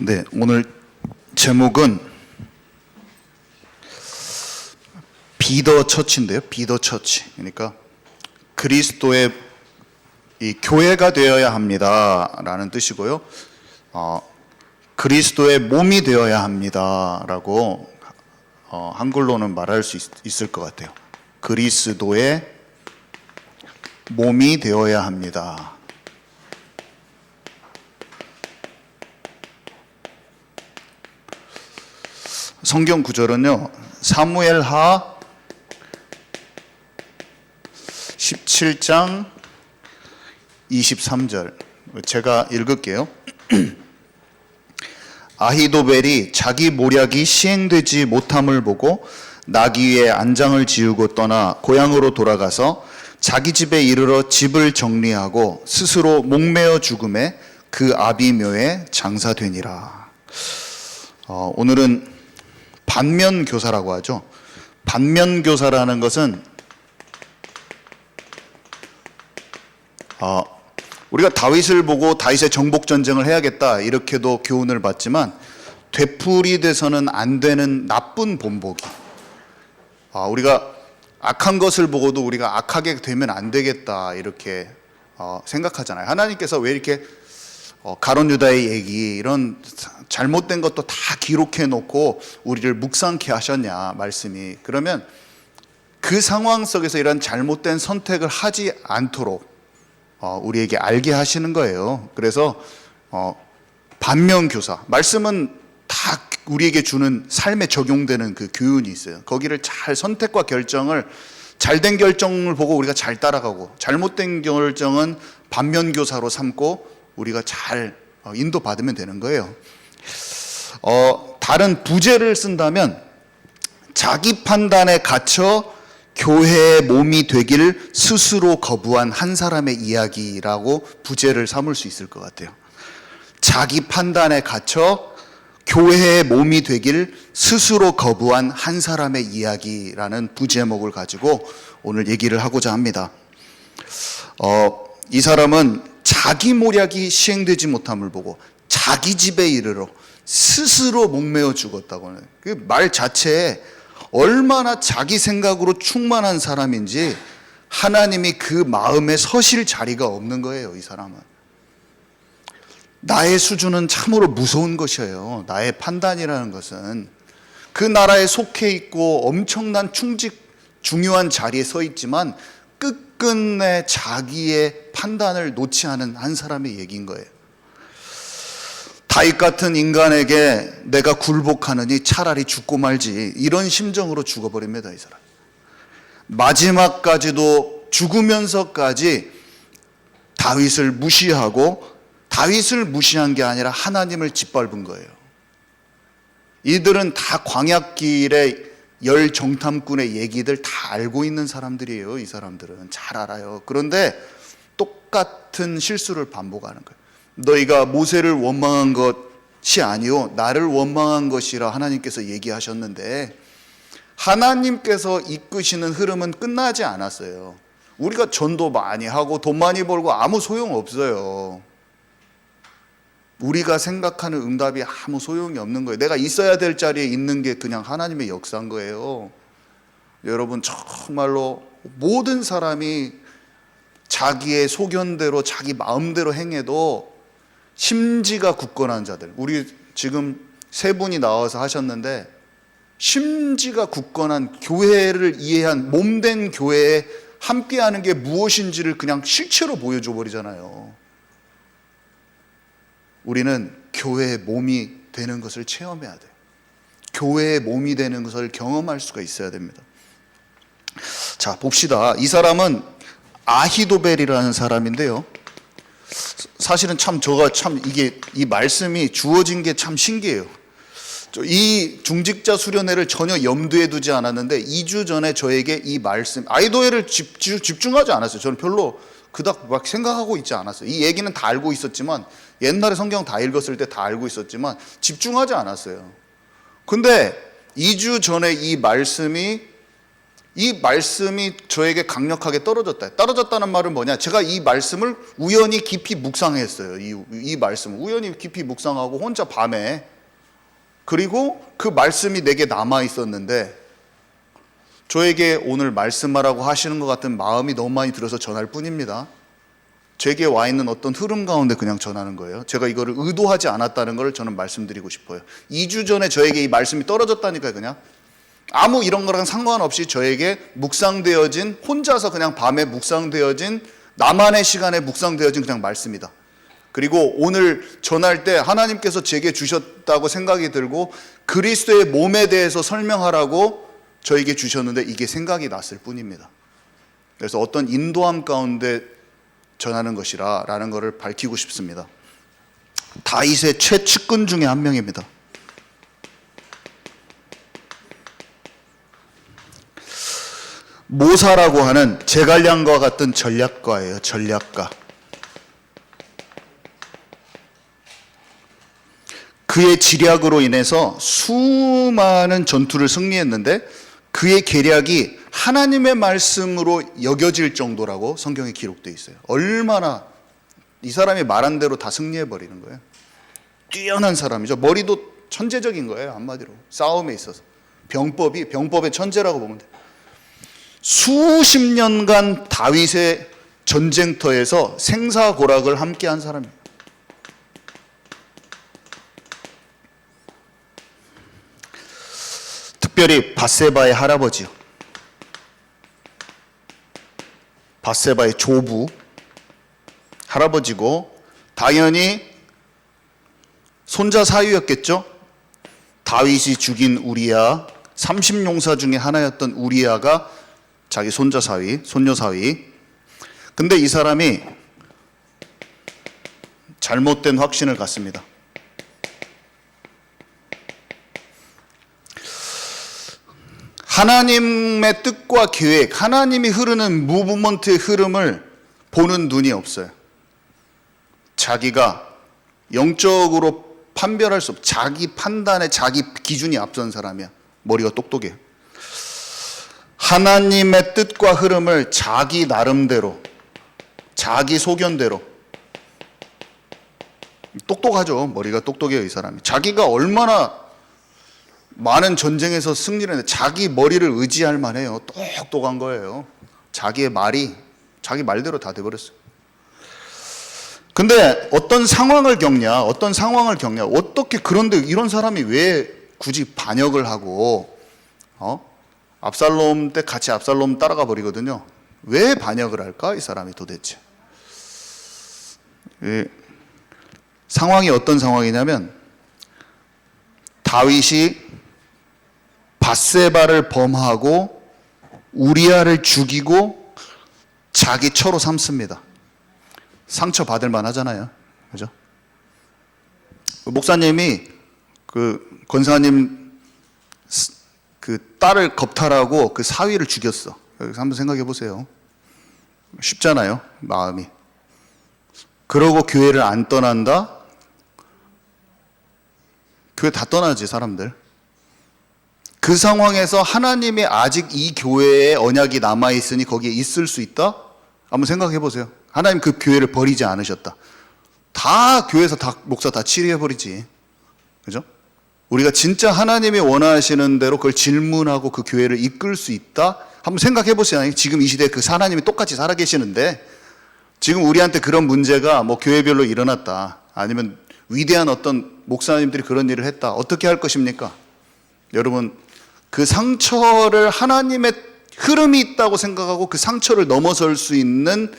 네, 오늘 제목은 비더 처치인데요. 비더 처치. 그러니까 그리스도의 이 교회가 되어야 합니다라는 뜻이고요. 그리스도의 몸이 되어야 합니다라고 한글로는 말할 수 있을 것 같아요. 그리스도의 몸이 되어야 합니다. 성경 구절은요, 사무엘하 17장 23절 제가 읽을게요. 아히도벨이 자기 모략이 시행되지 못함을 보고 나귀 위에 안장을 지우고 떠나 고향으로 돌아가서 자기 집에 이르러 집을 정리하고 스스로 목매어 죽음에 그 아비묘에 장사되니라. 오늘은 반면교사라고 하죠. 반면교사라는 것은 우리가 다윗을 보고 다윗의 정복 전쟁을 해야겠다 이렇게도 교훈을 받지만 되풀이돼서는 안 되는 나쁜 본보기. 우리가 악한 것을 보고도 우리가 악하게 되면 안 되겠다 이렇게 생각하잖아요. 하나님께서 왜 이렇게 가룟 유다의 얘기 이런 잘못된 것도 다 기록해 놓고 우리를 묵상케 하셨냐 말씀이. 그러면 그 상황 속에서 이런 잘못된 선택을 하지 않도록 우리에게 알게 하시는 거예요. 그래서 반면교사 말씀은 다 우리에게 주는 삶에 적용되는 그 교훈이 있어요. 거기를 잘 선택과 결정을 잘된 결정을 보고 우리가 잘 따라가고 잘못된 결정은 반면교사로 삼고 우리가 잘 인도받으면 되는 거예요. 다른 부제를 쓴다면 자기 판단에 갇혀 교회의 몸이 되길 스스로 거부한 한 사람의 이야기라고 부제를 삼을 수 있을 것 같아요. 자기 판단에 갇혀 교회의 몸이 되길 스스로 거부한 한 사람의 이야기라는 부제목을 가지고 오늘 얘기를 하고자 합니다. 이 사람은 자기 모략이 시행되지 못함을 보고 자기 집에 이르러 스스로 목매어 죽었다고 하는 그 말 자체에 얼마나 자기 생각으로 충만한 사람인지 하나님이 그 마음에 서실 자리가 없는 거예요. 이 사람은 나의 수준은 참으로 무서운 것이에요. 나의 판단이라는 것은 그 나라에 속해 있고 엄청난 중요한 자리에 서 있지만 끝끝내 자기의 판단을 놓지 않은 한 사람의 얘기인 거예요. 다윗 같은 인간에게 내가 굴복하느니 차라리 죽고 말지 이런 심정으로 죽어버립니다. 이 사람 마지막까지도 죽으면서까지 다윗을 무시하고 다윗을 무시한 게 아니라 하나님을 짓밟은 거예요. 이들은 다 광야길의 열 정탐꾼의 얘기들 다 알고 있는 사람들이에요. 이 사람들은 잘 알아요. 그런데 똑같은 실수를 반복하는 거예요. 너희가 모세를 원망한 것이 아니요 나를 원망한 것이라 하나님께서 얘기하셨는데 하나님께서 이끄시는 흐름은 끝나지 않았어요. 우리가 전도 많이 하고 돈 많이 벌고 아무 소용 없어요. 우리가 생각하는 응답이 아무 소용이 없는 거예요. 내가 있어야 될 자리에 있는 게 그냥 하나님의 역사인 거예요. 여러분 정말로 모든 사람이 자기의 소견대로 자기 마음대로 행해도 심지가 굳건한 자들, 우리 지금 세 분이 나와서 하셨는데 심지가 굳건한 교회를 이해한 몸된 교회에 함께하는 게 무엇인지를 그냥 실체로 보여줘 버리잖아요. 우리는 교회의 몸이 되는 것을 체험해야 돼요. 교회의 몸이 되는 것을 경험할 수가 있어야 됩니다. 자, 봅시다. 이 사람은 아히도벨이라는 사람인데요. 사실은 이 말씀이 주어진 게 참 신기해요. 이 중직자 수련회를 전혀 염두에 두지 않았는데 2주 전에 저에게 이 말씀, 아히도벨을 집중하지 않았어요. 저는 별로 그닥 막 생각하고 있지 않았어요. 이 얘기는 다 알고 있었지만 옛날에 성경 다 읽었을 때 다 알고 있었지만 집중하지 않았어요. 근데 2주 전에 이 말씀이 이 말씀이 저에게 강력하게 떨어졌다. 떨어졌다는 말은 뭐냐? 제가 이 말씀을 우연히 깊이 묵상했어요. 이 말씀을 우연히 깊이 묵상하고 혼자 밤에, 그리고 그 말씀이 내게 남아 있었는데 저에게 오늘 말씀하라고 하시는 것 같은 마음이 너무 많이 들어서 전할 뿐입니다. 제게 와 있는 어떤 흐름 가운데 그냥 전하는 거예요. 제가 이거를 의도하지 않았다는 걸 저는 말씀드리고 싶어요. 2주 전에 저에게 이 말씀이 떨어졌다니까요. 그냥 아무 이런 거랑 상관없이 저에게 묵상되어진, 혼자서 그냥 밤에 묵상되어진, 나만의 시간에 묵상되어진 그냥 말씀이다. 그리고 오늘 전할 때 하나님께서 제게 주셨다고 생각이 들고 그리스도의 몸에 대해서 설명하라고 저에게 주셨는데 이게 생각이 났을 뿐입니다. 그래서 어떤 인도함 가운데 전하는 것이라 라는 것을 밝히고 싶습니다. 다윗의 최측근 중에 한 명입니다. 모사라고 하는 제갈량과 같은 전략가예요. 전략가. 그의 지략으로 인해서 수많은 전투를 승리했는데 그의 계략이 하나님의 말씀으로 여겨질 정도라고 성경에 기록되어 있어요. 얼마나 이 사람이 말한 대로 다 승리해버리는 거예요. 뛰어난 사람이죠. 머리도 천재적인 거예요. 한마디로 싸움에 있어서. 병법의 천재라고 보면 돼요. 수십 년간 다윗의 전쟁터에서 생사고락을 함께한 사람입니다. 특별히 밧세바의 할아버지요, 밧세바의 조부 할아버지고 당연히 손자 사위였겠죠. 다윗이 죽인 우리야, 30용사 중에 하나였던 우리야가 자기 손자 사위, 손녀 사위. 근데 이 사람이 잘못된 확신을 갖습니다. 하나님의 뜻과 계획, 하나님이 흐르는 무브먼트의 흐름을 보는 눈이 없어요. 자기가 영적으로 판별할 수 없어. 자기 판단에 자기 기준이 앞선 사람이야. 머리가 똑똑해. 하나님의 뜻과 흐름을 자기 나름대로, 자기 소견대로. 똑똑하죠. 머리가 똑똑해요, 이 사람이. 자기가 얼마나 많은 전쟁에서 승리를 했는데 자기 머리를 의지할 만해요. 똑똑한 거예요. 자기의 말이 자기 말대로 다 돼버렸어요. 근데 어떤 상황을 겪냐, 어떻게, 그런데 이런 사람이 왜 굳이 반역을 하고, 압살롬 때 같이 압살롬 따라가 버리거든요. 왜 반역을 할까, 이 사람이 도대체? 상황이 어떤 상황이냐면, 다윗이 밧세바를 범하고 우리야를 죽이고 자기 처로 삼습니다. 상처 받을 만하잖아요, 그죠? 목사님이 그 권사님 그 딸을 겁탈하고 그 사위를 죽였어. 여기서 한번 생각해 보세요. 쉽잖아요, 마음이. 그러고 교회를 안 떠난다? 교회 다 떠나지, 사람들. 그 상황에서 하나님이 아직 이 교회에 언약이 남아있으니 거기에 있을 수 있다? 한번 생각해 보세요. 하나님 그 교회를 버리지 않으셨다. 다 교회에서 다 목사 다 치료해버리지. 그죠? 우리가 진짜 하나님이 원하시는 대로 그걸 질문하고 그 교회를 이끌 수 있다? 한번 생각해 보세요. 지금 이 시대에 그 하나님이 똑같이 살아계시는데 지금 우리한테 그런 문제가 뭐 교회별로 일어났다, 아니면 위대한 어떤 목사님들이 그런 일을 했다. 어떻게 할 것입니까? 여러분, 그 상처를 하나님의 흐름이 있다고 생각하고 그 상처를 넘어설 수 있는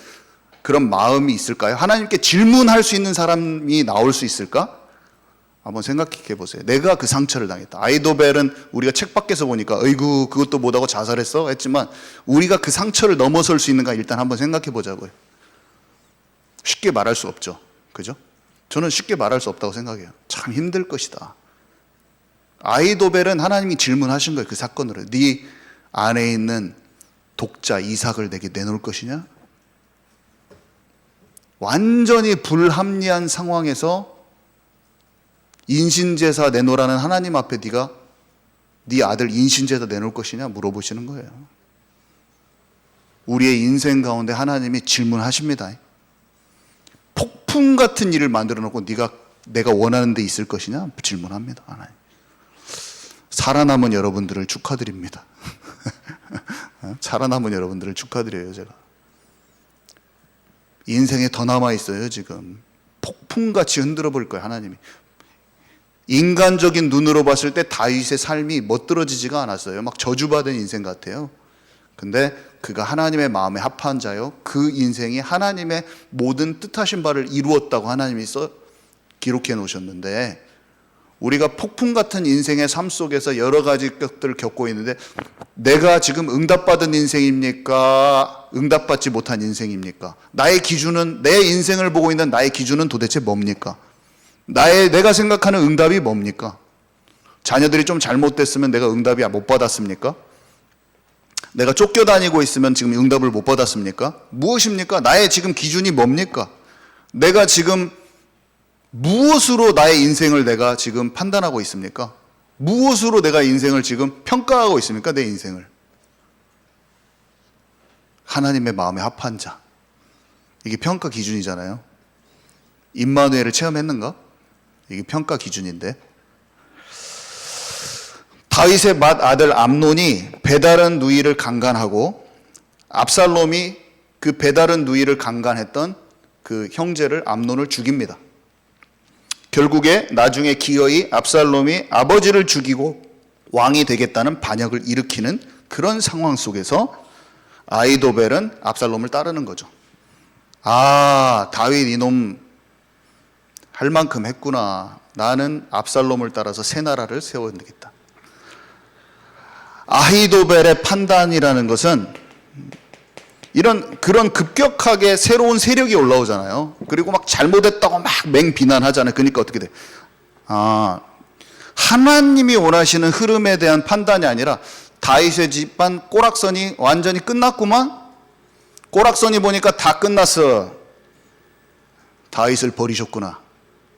그런 마음이 있을까요? 하나님께 질문할 수 있는 사람이 나올 수 있을까? 한번 생각해 보세요. 내가 그 상처를 당했다. 아이도벨은 우리가 책 밖에서 보니까 어이구 그것도 못하고 자살했어 했지만, 우리가 그 상처를 넘어설 수 있는가 일단 한번 생각해 보자고요. 쉽게 말할 수 없죠, 그죠? 저는 쉽게 말할 수 없다고 생각해요. 참 힘들 것이다. 아이도벨은 하나님이 질문하신 거예요. 그 사건으로. 네 안에 있는 독자 이삭을 내게 내놓을 것이냐? 완전히 불합리한 상황에서 인신제사 내놓으라는 하나님 앞에 네가 네 아들 인신제사 내놓을 것이냐 물어보시는 거예요. 우리의 인생 가운데 하나님이 질문하십니다. 폭풍 같은 일을 만들어 놓고 내가 원하는 데 있을 것이냐? 질문합니다. 하나님. 살아남은 여러분들을 축하드립니다. 살아남은 여러분들을 축하드려요, 제가. 인생에 더 남아 있어요, 지금. 폭풍같이 흔들어 볼 거예요, 하나님이. 인간적인 눈으로 봤을 때 다윗의 삶이 멋들어지지가 않았어요. 막 저주받은 인생 같아요. 근데 그가 하나님의 마음에 합한 자요, 그 인생이 하나님의 모든 뜻하신 바를 이루었다고 하나님이 기록해 놓으셨는데, 우리가 폭풍 같은 인생의 삶 속에서 여러 가지 것들을 겪고 있는데, 내가 지금 응답받은 인생입니까? 응답받지 못한 인생입니까? 나의 기준은, 내 인생을 보고 있는 나의 기준은 도대체 뭡니까? 내가 생각하는 응답이 뭡니까? 자녀들이 좀 잘못됐으면 내가 응답이 못 받았습니까? 내가 쫓겨다니고 있으면 지금 응답을 못 받았습니까? 무엇입니까? 나의 지금 기준이 뭡니까? 내가 지금 무엇으로 나의 인생을 내가 지금 판단하고 있습니까? 무엇으로 내가 인생을 지금 평가하고 있습니까? 내 인생을. 하나님의 마음에 합한 자. 이게 평가 기준이잖아요. 임마누엘을 체험했는가? 이게 평가 기준인데. 다윗의 맏아들 암논이 배다른 누이를 강간하고, 압살롬이 그 배다른 누이를 강간했던 그 형제를, 암논을 죽입니다. 결국에 나중에 기어이 압살롬이 아버지를 죽이고 왕이 되겠다는 반역을 일으키는 그런 상황 속에서 아히도벨은 압살롬을 따르는 거죠. 아, 다윗 이놈 할 만큼 했구나. 나는 압살롬을 따라서 새 나라를 세워야겠다. 아히도벨의 판단이라는 것은 그런 급격하게 새로운 세력이 올라오잖아요. 그리고 막 잘못했다고 막 맹비난하잖아요. 그러니까 어떻게 돼? 하나님이 원하시는 흐름에 대한 판단이 아니라 다윗의 집안 꼬락선이 완전히 끝났구만? 꼬락선이 보니까 다 끝났어. 다윗을 버리셨구나.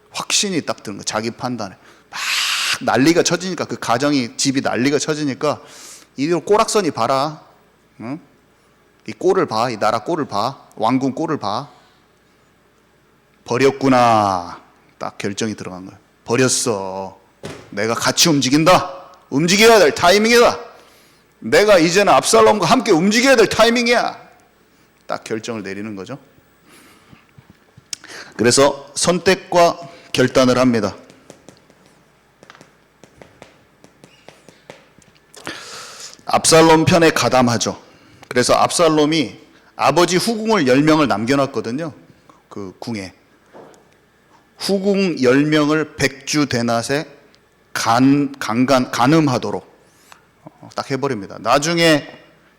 확신이 딱 드는 거예요. 자기 판단에. 막 난리가 쳐지니까, 그 가정이, 집이 난리가 쳐지니까, 이대로 꼬락선이 봐라. 응? 이 꼴을 봐. 이 나라 꼴을 봐. 왕궁 꼴을 봐. 버렸구나. 딱 결정이 들어간 거예요. 버렸어. 내가 같이 움직인다. 움직여야 될 타이밍이다. 내가 이제는 압살롬과 함께 움직여야 될 타이밍이야. 딱 결정을 내리는 거죠. 그래서 선택과 결단을 합니다. 압살롬 편에 가담하죠. 그래서 압살롬이 아버지 후궁을 10명을 남겨놨거든요. 그 궁에. 후궁 10명을 백주대낮에 간음하도록 딱 해버립니다. 나중에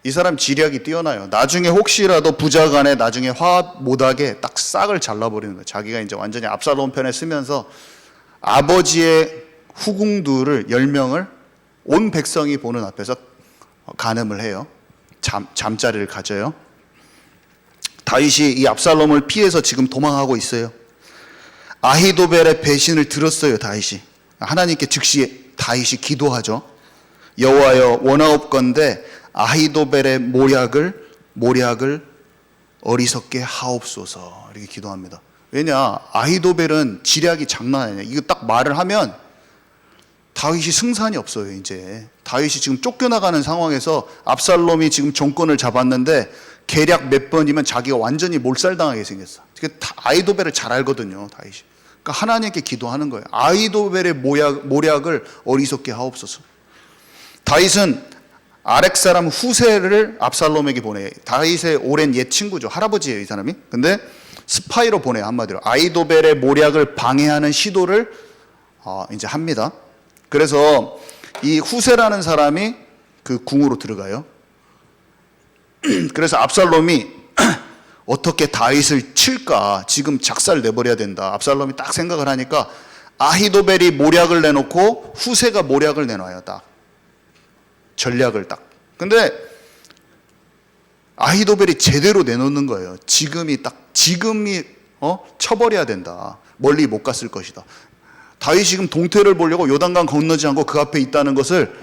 이 사람 지략이 뛰어나요. 나중에 혹시라도 부자간에 나중에 화합 못하게 딱 싹을 잘라버리는 거예요. 자기가 이제 완전히 압살롬 편에 쓰면서 아버지의 후궁들을 10명을 온 백성이 보는 앞에서 간음을 해요. 잠자리를 가져요. 다윗이 이 압살롬을 피해서 지금 도망하고 있어요. 아히도벨의 배신을 들었어요. 다윗이. 하나님께 즉시 다윗이 기도하죠. 여호와여, 원하옵건대 아히도벨의 모략을 어리석게 하옵소서. 이렇게 기도합니다. 왜냐, 아히도벨은 지략이 장난 아니에요. 이거 딱 말을 하면 다윗이 승산이 없어요. 이제 다윗이 지금 쫓겨나가는 상황에서 압살롬이 지금 정권을 잡았는데 계략 몇 번이면 자기가 완전히 몰살당하게 생겼어. 아히도벨을 잘 알거든요, 다윗이. 그러니까 하나님께 기도하는 거예요. 아히도벨의 모략을 어리석게 하옵소서. 다윗은 아렉 사람 후세를 압살롬에게 보내요. 다윗의 오랜 옛 친구죠. 할아버지예요, 이 사람이. 근데 스파이로 보내요, 한마디로. 아히도벨의 모략을 방해하는 시도를 이제 합니다. 그래서 이 후세라는 사람이 그 궁으로 들어가요. 그래서 압살롬이 어떻게 다윗을 칠까? 지금 작살 내버려야 된다. 압살롬이 딱 생각을 하니까 아히도벨이 모략을 내놓고 후세가 모략을 내놔요. 딱 전략을 딱. 근데 아히도벨이 제대로 내놓는 거예요. 지금이 쳐버려야 된다. 멀리 못 갔을 것이다. 다윗이 지금 동태를 보려고 요단강 건너지 않고 그 앞에 있다는 것을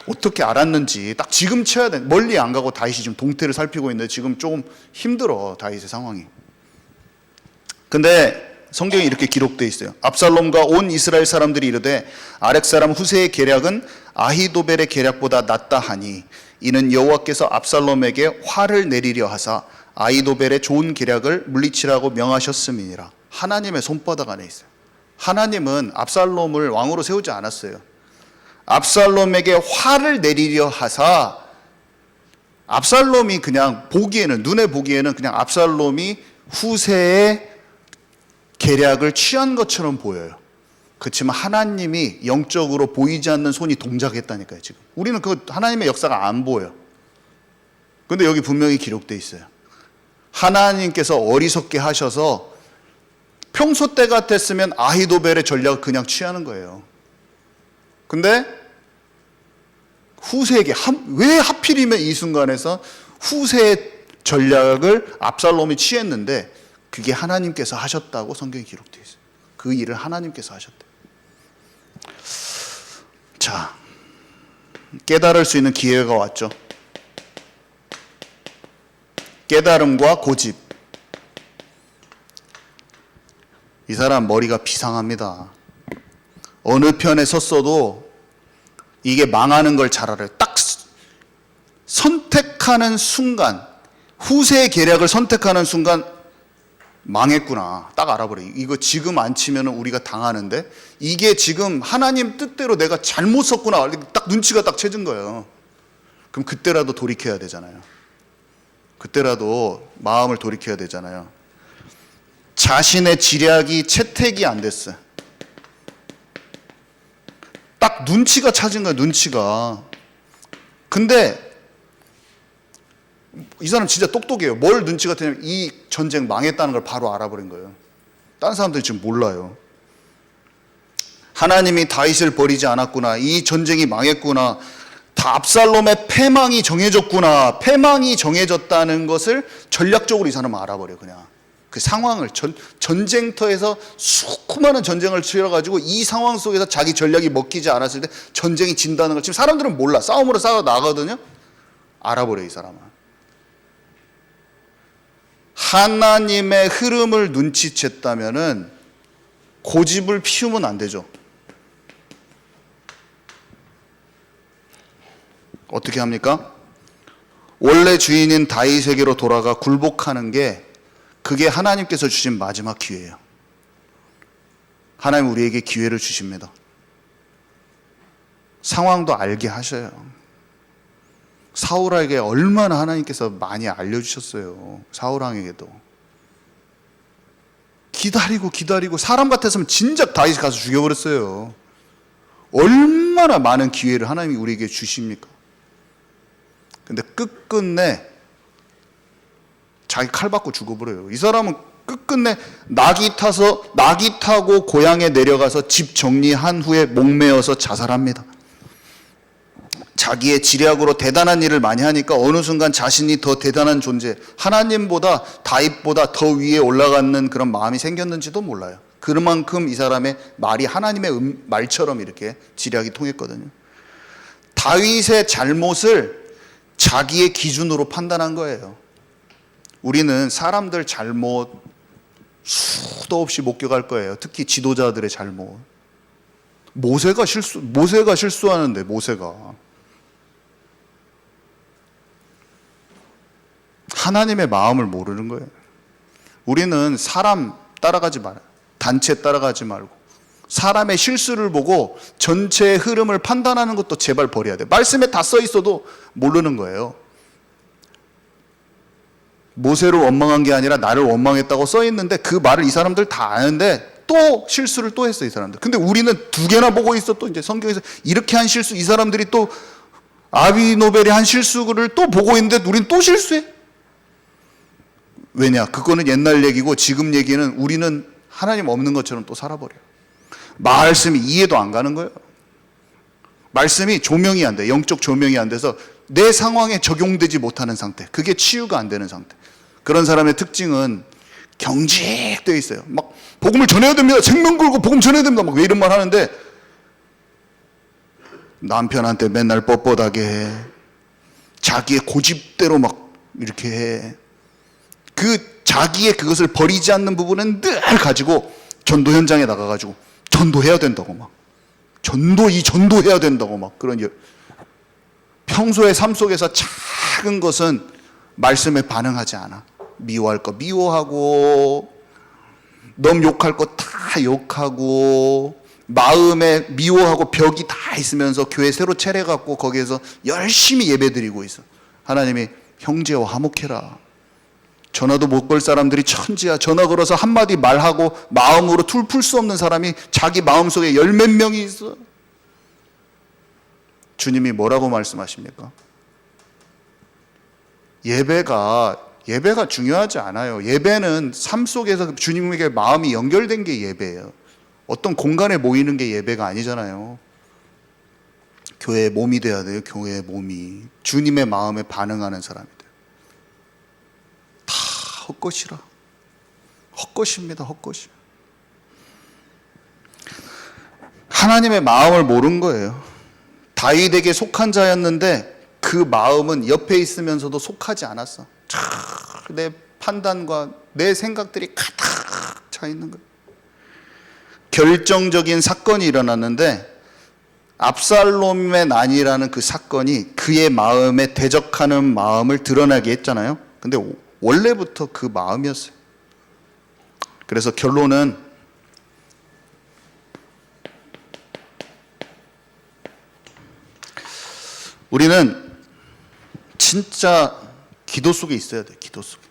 어떻게 알았는지 딱 지금 쳐야 돼. 멀리 안 가고 다윗이 지금 동태를 살피고 있는데 지금 조금 힘들어, 다윗의 상황이. 근데 성경에 이렇게 기록되어 있어요. 압살롬과 온 이스라엘 사람들이 이르되 아렉 사람 후세의 계략은 아히도벨의 계략보다 낫다 하니 이는 여호와께서 압살롬에게 화를 내리려 하사 아히도벨의 좋은 계략을 물리치라고 명하셨음이니라. 하나님의 손바닥 안에 있어요. 하나님은 압살롬을 왕으로 세우지 않았어요. 압살롬에게 화를 내리려 하사, 압살롬이 그냥 보기에는, 눈에 보기에는 그냥 압살롬이 후세의 계략을 취한 것처럼 보여요. 그렇지만 하나님이 영적으로 보이지 않는 손이 동작했다니까요. 지금 우리는 그 하나님의 역사가 안 보여. 근데 여기 분명히 기록되어 있어요. 하나님께서 어리석게 하셔서 평소 때 같았으면 아히도벨의 전략을 그냥 취하는 거예요. 근데 후세에게 왜 하필이면 이 순간에서 후세의 전략을 압살롬이 취했는데 그게 하나님께서 하셨다고 성경에 기록되어 있어요. 그 일을 하나님께서 하셨대요. 자, 깨달을 수 있는 기회가 왔죠. 깨달음과 고집. 이 사람 머리가 비상합니다. 어느 편에 섰어도 이게 망하는 걸 잘 알아요. 딱 선택하는 순간, 후세의 계략을 선택하는 순간 망했구나. 딱 알아버려요. 이거 지금 안 치면 우리가 당하는데 이게 지금 하나님 뜻대로 내가 잘못 썼구나. 딱 눈치가 딱 채진 거예요. 그럼 그때라도 돌이켜야 되잖아요. 그때라도 마음을 돌이켜야 되잖아요. 자신의 지략이 채택이 안 됐어요. 딱 눈치가 찾은 거예요. 눈치가. 근데 이 사람 진짜 똑똑해요. 뭘 눈치가 채냐면 이 전쟁 망했다는 걸 바로 알아버린 거예요. 다른 사람들이 지금 몰라요. 하나님이 다윗을 버리지 않았구나. 이 전쟁이 망했구나. 다 압살롬의 패망이 정해졌구나. 패망이 정해졌다는 것을 전략적으로 이 사람은 알아버려요. 그냥 그 상황을 전쟁터에서 수많은 전쟁을 치러가지고 이 상황 속에서 자기 전략이 먹히지 않았을 때 전쟁이 진다는 걸 지금 사람들은 몰라. 싸움으로 싸워 나가거든요. 알아버려요. 이 사람은. 하나님의 흐름을 눈치챘다면은 고집을 피우면 안 되죠. 어떻게 합니까? 원래 주인인 다윗에게로 돌아가 굴복하는 게 그게 하나님께서 주신 마지막 기회예요. 하나님 우리에게 기회를 주십니다. 상황도 알게 하셔요. 사울에게 얼마나 하나님께서 많이 알려주셨어요. 사울왕에게도. 기다리고 사람 같았으면 진작 다윗이 가서 죽여버렸어요. 얼마나 많은 기회를 하나님이 우리에게 주십니까? 근데 끝끝내 자기 칼 받고 죽어버려요. 이 사람은 끝끝내 낙이 타고 고향에 내려가서 집 정리한 후에 목매어서 자살합니다. 자기의 지략으로 대단한 일을 많이 하니까 어느 순간 자신이 더 대단한 존재, 하나님보다 다윗보다 더 위에 올라가는 그런 마음이 생겼는지도 몰라요. 그만큼 이 사람의 말이 하나님의 말처럼 이렇게 지략이 통했거든요. 다윗의 잘못을 자기의 기준으로 판단한 거예요. 우리는 사람들 잘못 수도 없이 목격할 거예요. 특히 지도자들의 잘못. 모세가 실수하는데 모세가 하나님의 마음을 모르는 거예요. 우리는 사람 따라가지 말아요. 단체 따라가지 말고 사람의 실수를 보고 전체의 흐름을 판단하는 것도 제발 버려야 돼요. 말씀에 다 써 있어도 모르는 거예요. 모세를 원망한 게 아니라 나를 원망했다고 써 있는데 그 말을 이 사람들 다 아는데 또 실수를 또 했어, 이 사람들. 근데 우리는 두 개나 보고 있어. 또 이제 성경에서 이렇게 한 실수, 이 사람들이 또 아비노벨이 한 실수를 또 보고 있는데 우리는 또 실수해. 왜냐? 그거는 옛날 얘기고 지금 얘기는 우리는 하나님 없는 것처럼 또 살아버려요. 말씀이 이해도 안 가는 거예요. 말씀이 조명이 안 돼. 영적 조명이 안 돼서 내 상황에 적용되지 못하는 상태. 그게 치유가 안 되는 상태. 그런 사람의 특징은 경직되어 있어요. 막 복음을 전해야 됩니다. 생명 걸고 복음 전해야 됩니다. 막 왜 이런 말 하는데 남편한테 맨날 뻣뻣하게 해. 자기의 고집대로 막 이렇게 해. 그 자기의 그것을 버리지 않는 부분은 늘 가지고 전도 현장에 나가가지고 전도해야 된다고 막. 전도해야 된다고 막 그런 평소의 삶 속에서 작은 것은 말씀에 반응하지 않아. 미워할 거 미워하고, 넘 욕할 거 다 욕하고, 마음에 미워하고 벽이 다 있으면서 교회 새로 차려갖고 거기에서 열심히 예배드리고 있어. 하나님이 형제와 화목해라. 전화도 못 걸 사람들이 천지야. 전화 걸어서 한마디 말하고 마음으로 툴 풀 수 없는 사람이 자기 마음속에 열 몇 명이 있어. 주님이 뭐라고 말씀하십니까? 예배가 중요하지 않아요. 예배는 삶 속에서 주님에게 마음이 연결된 게 예배예요. 어떤 공간에 모이는 게 예배가 아니잖아요. 교회의 몸이 돼야 돼요. 교회의 몸이. 주님의 마음에 반응하는 사람이 돼요. 다 헛것이라. 헛것입니다. 헛것이. 하나님의 마음을 모른 거예요. 다윗에게 속한 자였는데 그 마음은 옆에 있으면서도 속하지 않았어. 내 판단과 내 생각들이 가득 차 있는 거예요. 결정적인 사건이 일어났는데 압살롬의 난이라는 그 사건이 그의 마음에 대적하는 마음을 드러나게 했잖아요. 근데 원래부터 그 마음이었어요. 그래서 결론은 우리는 진짜 기도 속에 있어야 돼. 기도 속에.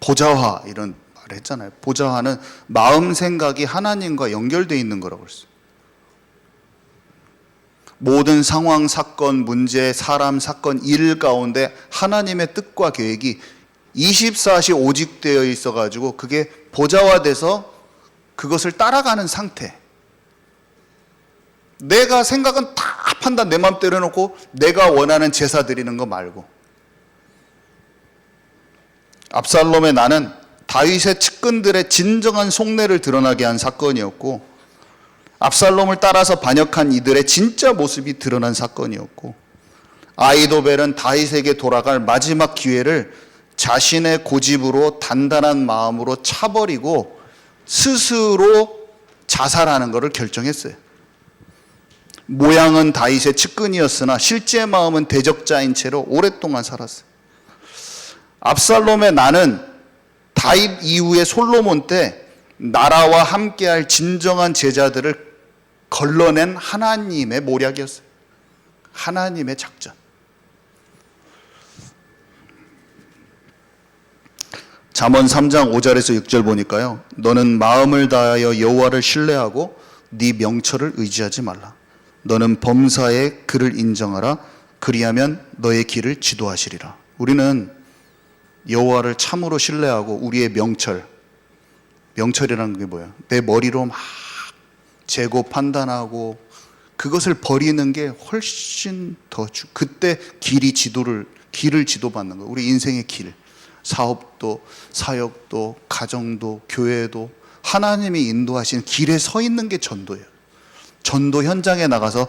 보좌화 이런 말을 했잖아요. 보좌화는 마음 생각이 하나님과 연결되어 있는 거라고 했어요. 모든 상황, 사건, 문제, 사람, 사건, 일 가운데 하나님의 뜻과 계획이 24시 오직되어 있어가지고 그게 보좌화돼서 그것을 따라가는 상태. 내가 생각은 다 판단 내 마음대로 해놓고 내가 원하는 제사 드리는 거 말고. 압살롬의 나는 다윗의 측근들의 진정한 속내를 드러나게 한 사건이었고, 압살롬을 따라서 반역한 이들의 진짜 모습이 드러난 사건이었고, 아히도벨은 다윗에게 돌아갈 마지막 기회를 자신의 고집으로 단단한 마음으로 차버리고 스스로 자살하는 것을 결정했어요. 모양은 다윗의 측근이었으나 실제 마음은 대적자인 채로 오랫동안 살았어요. 압살롬의 나는 다윗 이후의 솔로몬 때 나라와 함께할 진정한 제자들을 걸러낸 하나님의 모략이었어요. 하나님의 작전. 잠언 3장 5절에서 6절 보니까요. 너는 마음을 다하여 여호와를 신뢰하고 네 명철을 의지하지 말라. 너는 범사에 그를 인정하라. 그리하면 너의 길을 지도하시리라. 우리는 여호와를 참으로 신뢰하고 우리의 명철이라는 게 뭐야? 내 머리로 막 재고 판단하고 그것을 버리는 게 훨씬 더 그때 길을 지도받는 거예요. 우리 인생의 길. 사업도, 사역도, 가정도, 교회도 하나님이 인도하신 길에 서 있는 게 전도예요. 전도 현장에 나가서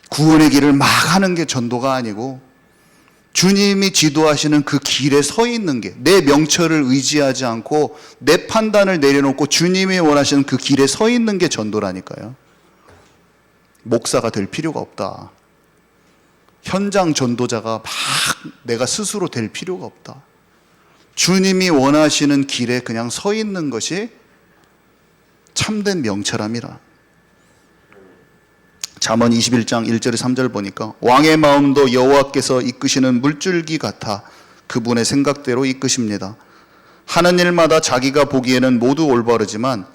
구원의 길을 막 하는 게 전도가 아니고 주님이 지도하시는 그 길에 서 있는 게, 내 명철을 의지하지 않고 내 판단을 내려놓고 주님이 원하시는 그 길에 서 있는 게 전도라니까요. 목사가 될 필요가 없다. 현장 전도자가 막 내가 스스로 될 필요가 없다. 주님이 원하시는 길에 그냥 서 있는 것이 참된 명철함이라. 잠언 21장 1절에 3절 보니까 왕의 마음도 여호와께서 이끄시는 물줄기 같아 그분의 생각대로 이끄십니다. 하는 일마다 자기가 보기에는 모두 올바르지만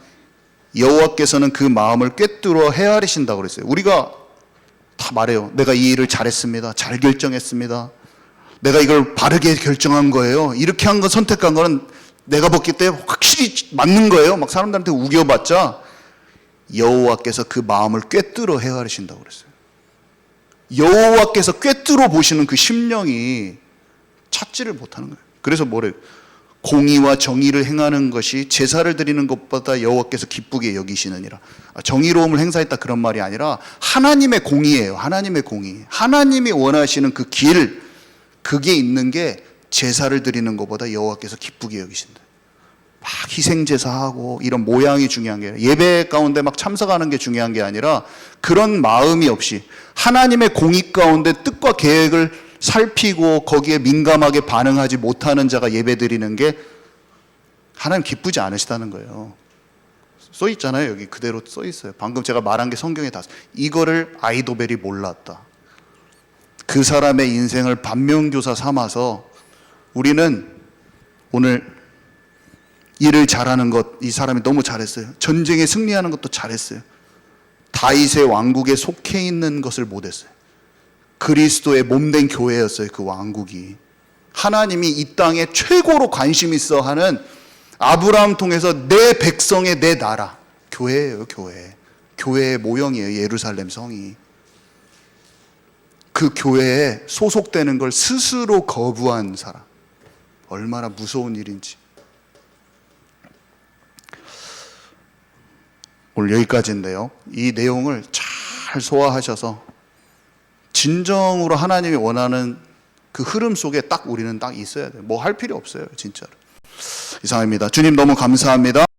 여호와께서는 그 마음을 꿰뚫어 헤아리신다고 그랬어요. 우리가 다 말해요. 내가 이 일을 잘했습니다. 잘 결정했습니다. 내가 이걸 바르게 결정한 거예요. 이렇게 한 거, 선택한 거는 내가 봤기 때문에 확실히 맞는 거예요. 막 사람들한테 우겨봤자 여호와께서 그 마음을 꿰뚫어 헤아리신다고 그랬어요. 여호와께서 꿰뚫어 보시는 그 심령이 찾지를 못하는 거예요. 그래서 뭐래요? 공의와 정의를 행하는 것이 제사를 드리는 것보다 여호와께서 기쁘게 여기시느니라. 정의로움을 행사했다 그런 말이 아니라 하나님의 공의예요. 하나님의 공의. 하나님이 원하시는 그 길, 그게 있는 게 제사를 드리는 것보다 여호와께서 기쁘게 여기신다. 막 희생제사하고 이런 모양이 중요한 게 아니라, 예배 가운데 막 참석하는 게 중요한 게 아니라 그런 마음이 없이 하나님의 공의 가운데 뜻과 계획을 살피고 거기에 민감하게 반응하지 못하는 자가 예배 드리는 게 하나님 기쁘지 않으시다는 거예요. 써 있잖아요. 여기 그대로 써 있어요. 방금 제가 말한 게 성경에 다. 이거를 아이도벨이 몰랐다. 그 사람의 인생을 반면교사 삼아서 우리는 오늘 일을 잘하는 것, 이 사람이 너무 잘했어요. 전쟁에 승리하는 것도 잘했어요. 다윗의 왕국에 속해 있는 것을 못했어요. 그리스도의 몸된 교회였어요. 그 왕국이. 하나님이 이 땅에 최고로 관심 있어 하는 아브라함 통해서 내 백성의 내 나라, 교회예요. 교회. 교회의 모형이에요. 예루살렘 성이. 그 교회에 소속되는 걸 스스로 거부한 사람, 얼마나 무서운 일인지. 오늘 여기까지인데요. 이 내용을 잘 소화하셔서 진정으로 하나님이 원하는 그 흐름 속에 딱 우리는 딱 있어야 돼요. 뭐 할 필요 없어요. 진짜로. 이상입니다. 주님 너무 감사합니다.